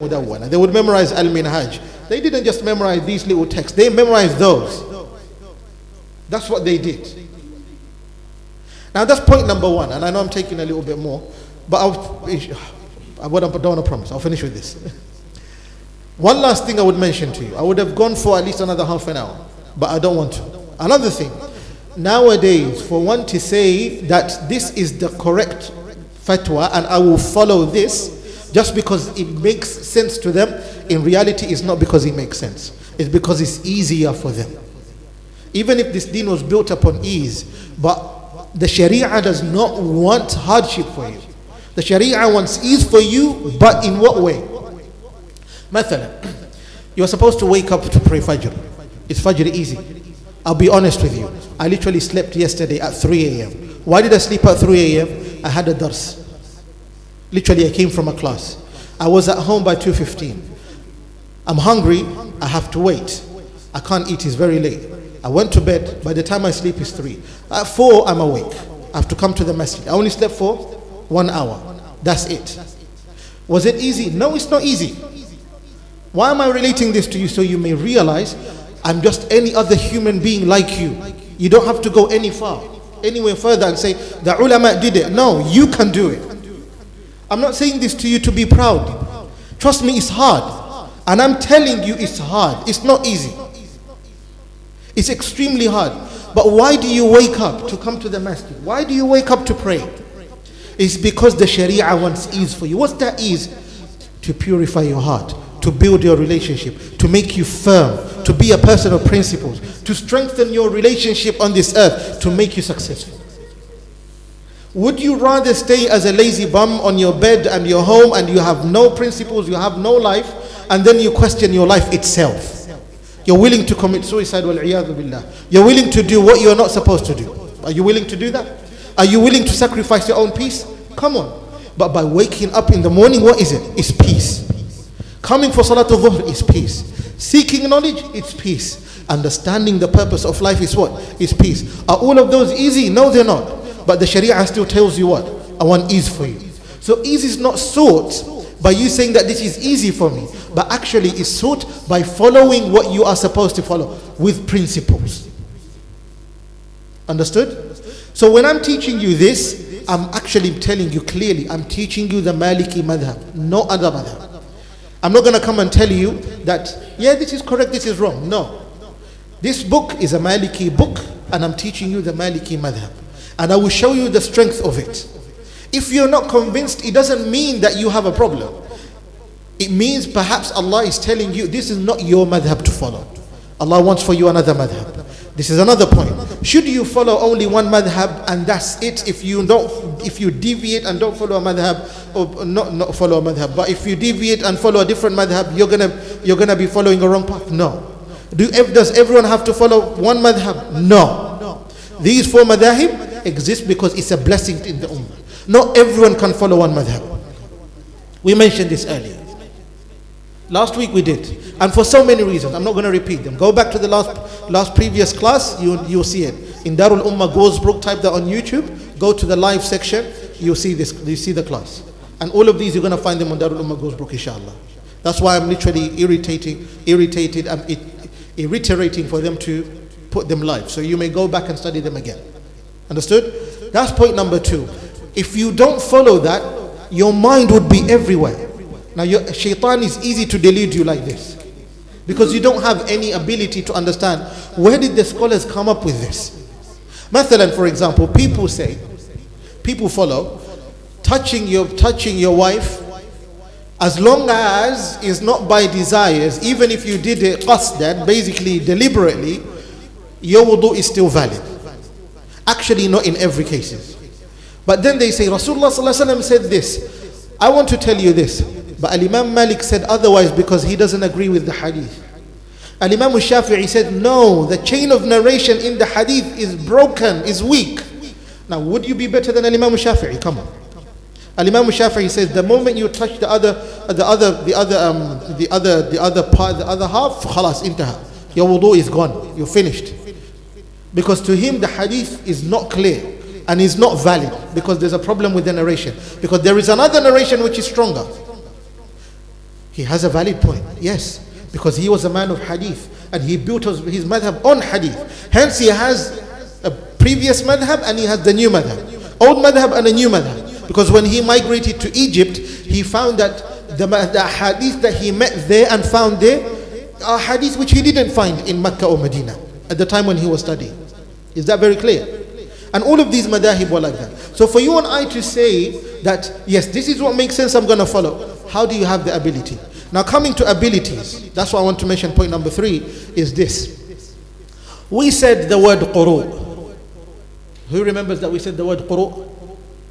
Mudawwana. They would memorize Al-Minhaj. They didn't just memorize these little texts. They memorized those. That's what they did. Now that's point number one. And I know I'm taking a little bit more. But I don't want to promise. I'll finish with this. One last thing I would mention to you. I would have gone for at least another half an hour. But I don't want to. Another thing. Nowadays, for one to say that this is the correct fatwa and I will follow this just because it makes sense to them, in reality it's not because it makes sense. It's because it's easier for them. Even if this deen was built upon ease, but the Sharia does not want hardship for you. The Sharia wants ease for you, but in what way? Mathalan, you are supposed to wake up to pray Fajr. Is Fajr easy? I'll be honest with you. I literally slept yesterday at 3 a.m. Why did I sleep at 3 a.m.? I had a dars. Literally, I came from a class. I was at home by 2:15. I'm hungry. I have to wait. I can't eat. It's very late. I went to bed. By the time I sleep, it's 3. At 4, I'm awake. I have to come to the masjid. I only slept for 1 hour. That's it. Was it easy? No, it's not easy. Why am I relating this to you? So you may realize I'm just any other human being like you. You don't have to go anywhere further and say, the ulama did it. No, you can do it. I'm not saying this to you to be proud. Trust me, it's hard. And I'm telling you it's hard. It's not easy. It's extremely hard. But why do you wake up to come to the masjid? Why do you wake up to pray? It's because the Sharia wants ease for you. What's that ease? To purify your heart, to build your relationship, to make you firm, to be a person of principles, to strengthen your relationship on this earth, to make you successful. Would you rather stay as a lazy bum on your bed and your home and you have no principles, you have no life, and then you question your life itself? You're willing to commit suicide, wal-iyadhu billah. You're willing to do what you're not supposed to do. Are you willing to do that? Are you willing to sacrifice your own peace? Come on. But by waking up in the morning, what is it? It's peace. Coming for Salatul Dhuhr is peace. Seeking knowledge, it's peace. Understanding the purpose of life is what? Is peace. Are all of those easy? No, they're not. But the Sharia still tells you what? I want ease for you. So ease is not sought by you saying that this is easy for me, but actually is sought by following what you are supposed to follow with principles. Understood? So when I'm teaching you this, I'm actually telling you clearly, I'm teaching you the Maliki madhab, no other madhab. I'm not going to come and tell you that, yeah, this is correct, this is wrong. No. This book is a Maliki book, and I'm teaching you the Maliki madhab. And I will show you the strength of it. If you're not convinced, it doesn't mean that you have a problem. It means perhaps Allah is telling you this is not your madhab to follow. Allah wants for you another madhab. This is another point. Should you follow only one madhab and that's it? If you deviate and don't follow a madhab, or not follow a madhab, but if you deviate and follow a different madhab, you're gonna be following a wrong path. No. Does everyone have to follow one madhab? No. These 4 madhahib exist because it's a blessing in the ummah. Not everyone can follow one madhab. We mentioned this earlier. Last week we did. And for so many reasons. I'm not going to repeat them. Go back to the last previous class. You'll see it. In Darul Ummah Gozbrook, type that on YouTube. Go to the live section. You'll see this. You see the class. And all of these you're going to find them on Darul Ummah Gozbrook, inshallah. That's why I'm literally irritated and reiterating for them to put them live. So you may go back and study them again. Understood? That's point number 2. If you don't follow that, your mind would be everywhere. Now, your shaitan is easy to delude you like this because you don't have any ability to understand where did the scholars come up with this. Mathalan, for example, people follow touching your wife as long as it's not by desires. Even if you did it qasdan, basically deliberately, your wudu is still valid. Actually, not in every case. But then they say, Rasulullah ﷺ said this. I want to tell you this. But Imam Malik said otherwise because he doesn't agree with the hadith. Imam Shafi'i said, no, the chain of narration in the hadith is broken, is weak. Now, would you be better than Imam Shafi'i? Come on. Imam Shafi'i says, the moment you touch the other part, the other half, khalas, intaha. Your wudu is gone. You're finished. Because to him the hadith is not clear and is not valid because there's a problem with the narration. Because there is another narration which is stronger. He has a valid point, yes, because he was a man of hadith and he built his madhab on hadith. Hence he has a previous madhab and he has the new madhab. Old madhab and a new madhab. Because when he migrated to Egypt, he found that the hadith that he met there and found there are hadith which he didn't find in Mecca or Medina at the time when he was studying. Is that very clear? And all of these madahib were like that. So for you and I to say that, yes, this is what makes sense, I'm going to follow. How do you have the ability? Now coming to abilities, that's why I want to mention point number 3 is this. We said the word quru. Who remembers that we said the word quru?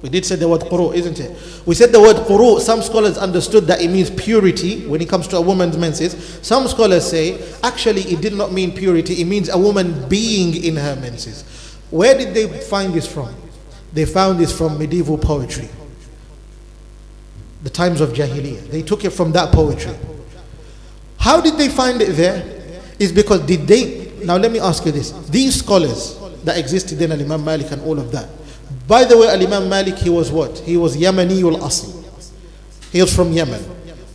We did say the word quru, isn't it? We said the word quru. Some scholars understood that it means purity when it comes to a woman's menses. Some scholars say, actually it did not mean purity. It means a woman being in her menses. Where did they find this from? They found this from medieval poetry. The times of Jahiliyyah. They took it from that poetry. How did they find it there? It's because now let me ask you this. These scholars that existed then, Imam Malik and all of that. By the way, Imam Malik, he was what? He was Yamaniyul Asl. He was from Yemen.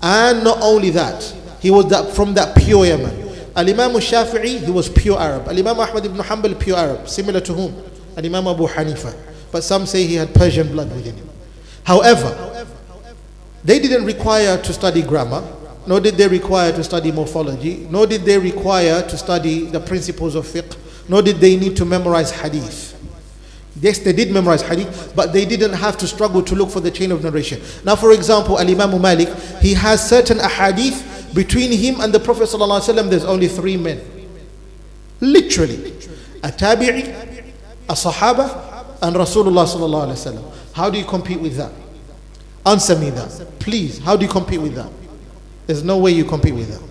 And not only that, he was from that pure Yemen. Imam Shafi'i, he was pure Arab. Imam Ahmad ibn Hanbal, pure Arab. Similar to whom? Imam Abu Hanifa. But some say he had Persian blood within him. However, they didn't require to study grammar, nor did they require to study morphology, nor did they require to study the principles of fiqh, nor did they need to memorize hadith. Yes, they did memorize hadith, but they didn't have to struggle to look for the chain of narration. Now, for example, Imam Malik, he has certain ahadith. Between him and the Prophet ﷺ, there's only 3 men. Literally. A tabi'i, a sahaba, and Rasulullah ﷺ. How do you compete with that? Answer me that. Please, how do you compete with that? There's no way you compete with that.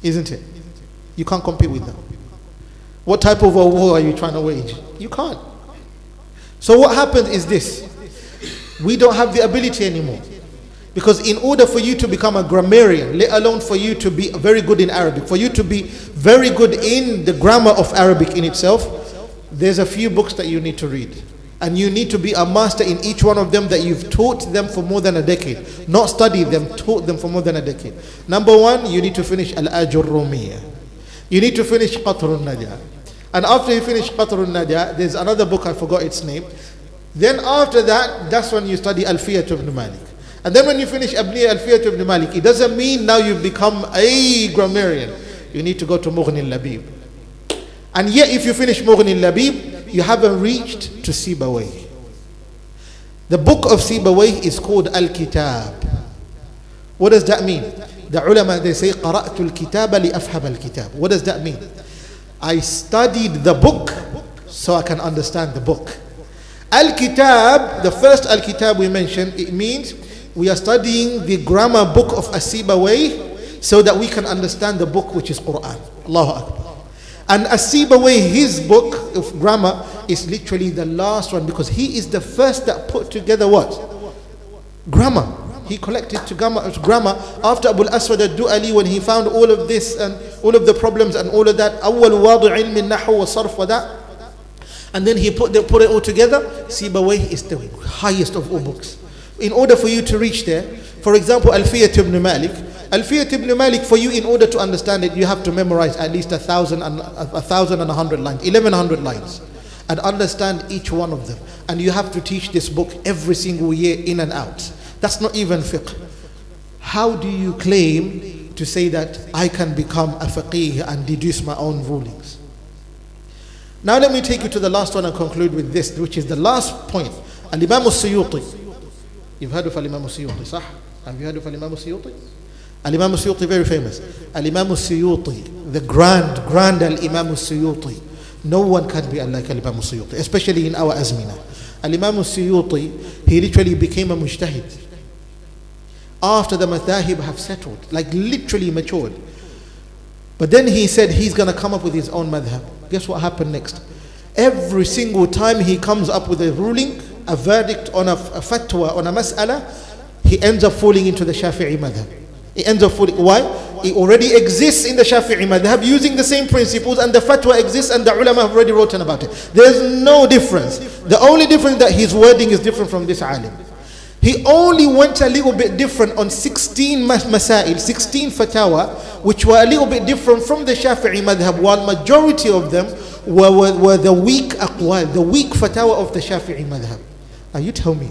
Isn't it? You can't compete with that. What type of a war are you trying to wage? You can't. So what happens is this. We don't have the ability anymore. Because in order for you to become a grammarian, let alone for you to be very good in Arabic, for you to be very good in the grammar of Arabic in itself, there's a few books that you need to read. And you need to be a master in each one of them that you've taught them for more than a decade. Not studied them, taught them for more than a decade. Number 1, you need to finish Al-Ajur Rumiyya. You need to finish Qatrun Nadia. And after you finish Qatrun Nadia, there's another book, I forgot its name. Then after that, that's when you study Alfiyat ibn Malik. And then when you finish Alfiyat ibn Malik, it doesn't mean now you become a grammarian. You need to go to Mughni al-Labib. And yet if you finish Mughni al-Labib, you haven't reached to Sibawayh. The book of Sibawayh is called Al-Kitab. What does that mean? The ulama, they say, قَرَأْتُ الْكِتَابَ لِأَفْهَمَ الْكِتَابِ. What does that mean? I studied the book so I can understand the book. Al-Kitab, the first Al-Kitab we mentioned, it means we are studying the grammar book of As-Sibawayh so that we can understand the book which is Quran. Allahu Akbar. And As-Sibawayh, his book of grammar is literally the last one because he is the first that put together what? Grammar. He collected to grammar after Abu al-Aswad al-Du'ali when he found all of this and all of the problems and all of that. أول واضع علم النحو والصرف وذا. And then he put it all together. Sibawayh is the highest of all books. In order for you to reach there, for example, Alfiyat ibn Malik. Alfiyat ibn Malik, for you, in order to understand it, you have to memorize at least 1,100 lines, 1,100 lines, and understand each one of them. And you have to teach this book every single year in and out. That's not even fiqh. How do you claim to say that I can become a faqih and deduce my own rulings? Now let me take you to the last one and conclude with this, which is the last point. Al-Imam al-Suyuti. You've heard of Al-Imam al-Suyuti, صح? Have you heard of Al-Imam al-Suyuti? Al-Imam al-Suyuti, very famous. Al-Imam al-Suyuti, the grand Al-Imam al-Suyuti. No one can be like Al-Imam al-Suyuti, especially in our azmina. Al-Imam al-Suyuti, he literally became a mujtahid after the madhahib have settled, like literally matured. But then he said he's going to come up with his own madhab. Guess what happened next? Every single time he comes up with a ruling, a verdict on a fatwa, on a mas'ala, he ends up falling into the Shafi'i madhab. He ends up falling. Why? It already exists in the Shafi'i madhab using the same principles, and the fatwa exists and the ulama have already written about it. There's no difference. The only difference that his wording is different from this alim. He only went a little bit different on 16 masail, 16 fatawa, which were a little bit different from the Shafi'i madhab, while majority of them were the weak aqwal, the weak fatawa of the Shafi'i madhab. Now you tell me,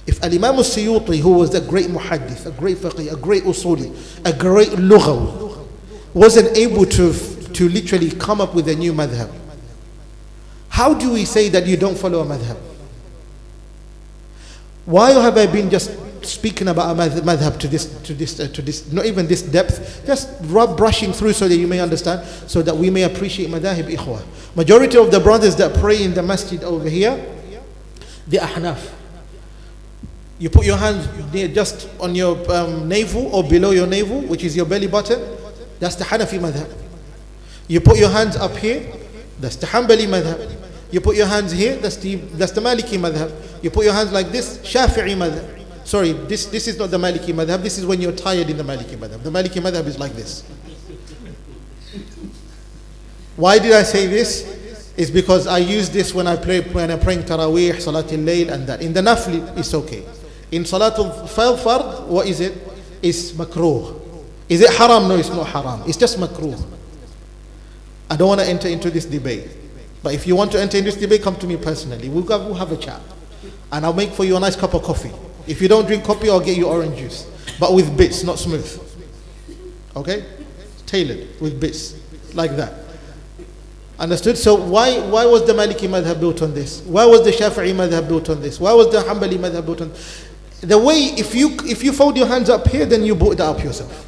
if Al-Imam al-Suyuti, who was a great muhaddith, a great faqih, a great usuli, a great lughawi, wasn't able to literally come up with a new madhab, how do we say that you don't follow a madhab? Why have I been just speaking about a madhab to this, not even this depth, just brushing through so that you may understand, so that we may appreciate madhahib ikhwah. Majority of the brothers that pray in the masjid over here, the ahnaf. You put your hands near, just on your navel or below your navel, which is your belly button. That's the Hanafi madhab. You put your hands up here, that's the Hanbali madhab. You put your hands here, that's the Maliki madhab. You put your hands like this, Shafi'i madhab. Sorry, this is not the Maliki madhab. This is when you're tired in the Maliki madhab. The Maliki madhab is like this. Why did I say this? It's because I use this when I'm praying Taraweeh, Salatul Layl, and that. In the Nafli, it's okay. In Salatul Fard, what is it? It's makruh. Is it haram? No, it's not haram. It's just makruh. I don't want to enter into this debate. But if you want to enter into this debate, come to me personally. We'll have a chat. And I'll make for you a nice cup of coffee. If you don't drink coffee, I'll get you orange juice. But with bits, not smooth. Okay? Tailored, with bits. Like that. Understood? So why was the Maliki madhab built on this? Why was the Shafi'i madhab built on this? Why was the Hanbali madhab built on this? The way, if you fold your hands up here, then you brought that up yourself.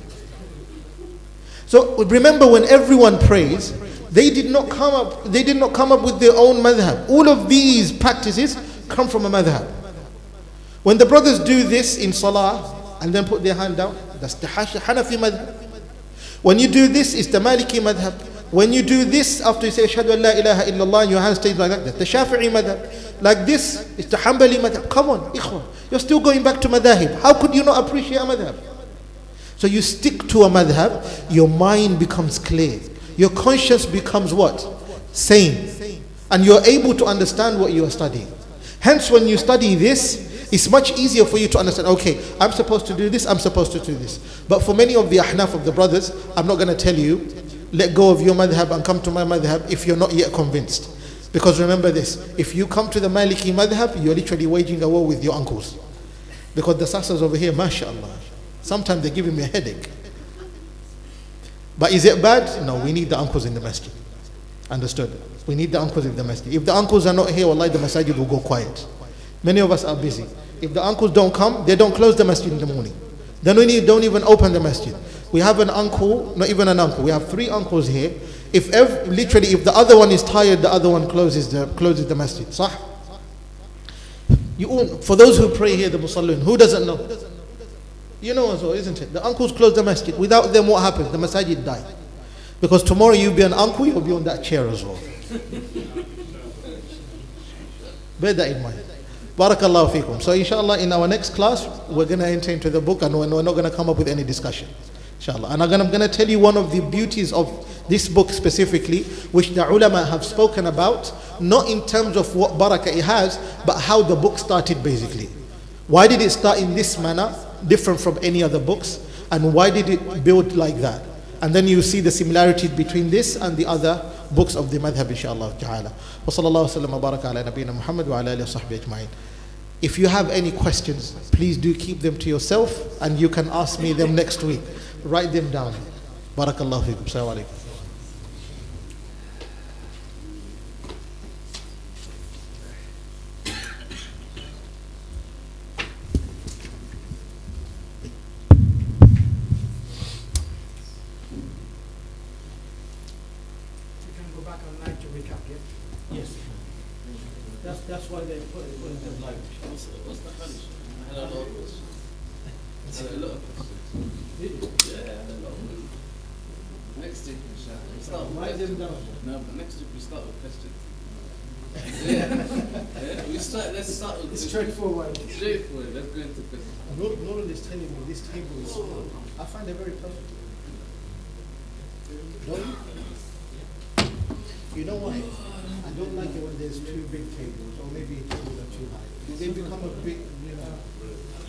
So remember, when everyone prays, they did not come up with their own madhab. All of these practices come from a madhab. When the brothers do this in salah and then put their hand down, that's the Hanafi madhab. When you do this, it's the Maliki madhab. When you do this after you say Ashhadu an la ilaha illallah and your hand stays like that, that's the Shafi'i madhab. Like this, it's the Hanbali madhab. Come on, ikhwan, you're still going back to madhab. How could you not appreciate a madhab? So you stick to a madhab, your mind becomes clear. Your conscience becomes what? Sane. And you're able to understand what you are studying. Hence, when you study this, it's much easier for you to understand, okay, I'm supposed to do this, I'm supposed to do this. But for many of the ahnaf of the brothers, I'm not going to tell you, let go of your madhab and come to my madhab if you're not yet convinced. Because remember this, if you come to the Maliki madhab, you're literally waging a war with your uncles. Because the sasas over here, mashallah, sometimes they're giving me a headache. But is it bad? No, we need the uncles in the masjid. Understood? We need the uncles in the masjid. If the uncles are not here, wallahi, the masjid will go quiet. Many of us are busy. If the uncles don't come, they don't close the masjid in the morning. Then we don't even open the masjid. We have an uncle, not even an uncle. We have 3 uncles here. If the other one is tired, the other one closes the masjid. Sah? For those who pray here, the musallin, who doesn't know? You know as well, isn't it? The uncles close the masjid. Without them, what happens? The masjid die. Because tomorrow you'll be an uncle, you'll be on that chair as well. Bear that in mind. Barakallahu feekum. So inshallah, in our next class, we're going to enter into the book and we're not going to come up with any discussion. Inshallah. And I'm going to tell you one of the beauties of this book specifically, which the ulama have spoken about, not in terms of what barakah it has, but how the book started basically. Why did it start in this manner, different from any other books? And why did it build like that? And then you see the similarities between this and the other books of the madhab, inshallah ta'ala. Wa sallallahu sallam wa baraka ala nabiyyina Muhammad wa ala alihi wa sahbihi ajma'in. If you have any questions, please do keep them to yourself and you can ask me them next week. Write them down. Barakallahu feekum. Assalamu alaikum. That's why they put it in the live. What's the Hadith? I had a lot of questions. Yeah, I had a lot of questions. Next week, inshallah. Write them down. No, but next week we start with questions. Let's start with straightforward. Straightforward, let's go into questions. Nurul is telling me this table is, I find it very perfect. Don't you? You know why? I don't like it when there's two big tables, or maybe tables are too high. They become a bit, you know.